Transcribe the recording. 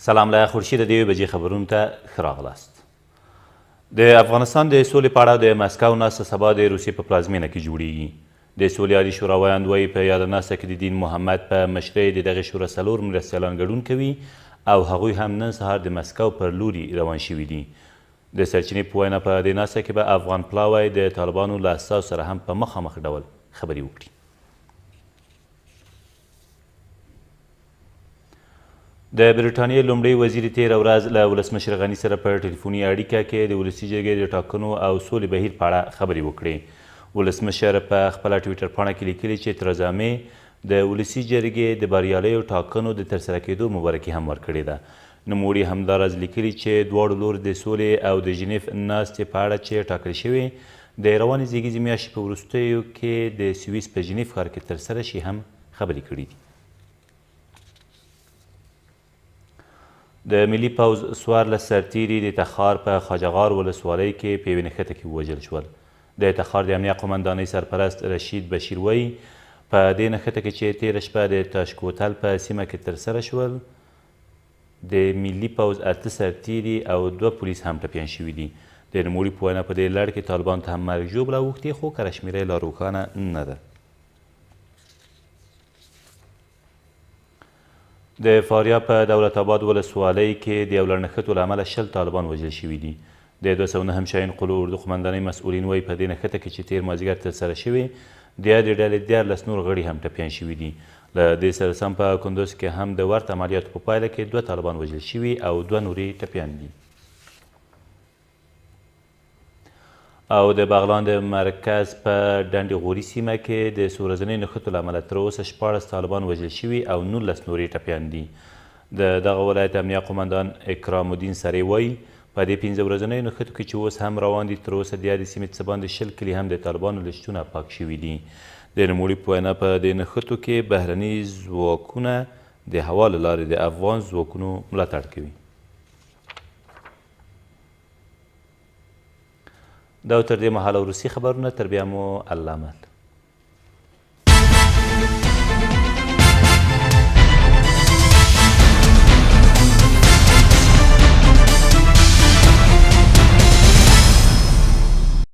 سلام له خورشید د 2 بجې خبرونو ته ښه راغلاست. د افغانستان د سولې په اړه د مسکو ناسته سبا د روسیې په پلازمینه کې جوړیږي. د سولې عالي شورا ویاند وایي په یاده ناسته کې د دین محمد په مشرۍ د دغې شورا 4 مرستیالان ګډون کوي او هغوی هم نن سهار د مسکو پر لوري روان شوي دي. د سرچینې په وینا په دې ناسته کې به افغان پلاوی د طالبانو له استازو سره هم په مخامخ ډول خبرې وکړي. د برېټانیې لومړۍ وزیرې تیره ورځ له ولسمشر غني سره په ټیلفوني اړیکه کې د ولسي جرګې د ټاکنو او سولې بهیر په اړه خبرې وکړې. ولسمشر په خپله ټویټر پاڼه کې لیکلي چې تیره مې د ولسي جرګې د بریالیو ټاکنو د ترسره کېدو مبارکي هم ورکړې ده. نوموړي همداراز لیکلي چې دواړو لورو د سولې او د ژنیف ناستې په اړه چې ټاکل شوې د روانې زیږیزې میاشتې په وروستیو کې د سویس په ژنیف ښار کې ترسره شي هم خبرې کړي دي. د ملي پوځ 14 سرتیري د تخار په خواجهغار ولسوالۍ کې په یوې نښته کې ووژل شول. د تخار د امنیه قومندانۍ سرپرست رشید بشیر وایي په دې نښته کې چې تیره شپه د تاشکوتل په سیمه کې ترسره شول د ملي پوځ 8 سرتیري او 2 پولیس هم ټپیان شوي دي. د نوموړي په وینا په دې لړ کې طالبانو ته هم مرګ ژوبله اوښتې خو کره شمېره یې لا روښانه نه ده. د فاریاب په دولت آباد ولسوالۍ کې د یو لړنښتو له امله 20 طالبان وژل شوي دي. د 209 شاهین قلو اردو قمندانۍ مسؤلین وایي په دې نښته کې چې تیر مازدیګر ترسره شوې د یادې ډلې 14 نور غړي هم ټپیان شوي دي. له دې سره سم په کندوز کې هم د ورته عملیاتو په پایله کې 2 طالبان وژل شوي او 2 نورې ټپیان دي. او د بغلان د مرکز په ډنډې غوري سیمه کې د څو ورځنیو نښتو له امله تر اوسه 14 طالبان وژل شوي او 19 نورې ټپیان دي. د دغه ولایت امنیه قومندان اکرام الدین سرې وایي په دې 15 ورځنیو نښتو کې چې اوس هم روان دي تر اوسه د یادې سیمې څه باندې 20 کلي هم د طالبانو له شتونه پاک شوي دي. د نوموړي په وینا په دې نښتو کې بهرني ځواکونه د هوا له لارې د افغان ځواکونو ملاتړ کوي. دا تر دې مهاله وروستي خبرونه، تر بیا مو الله مل.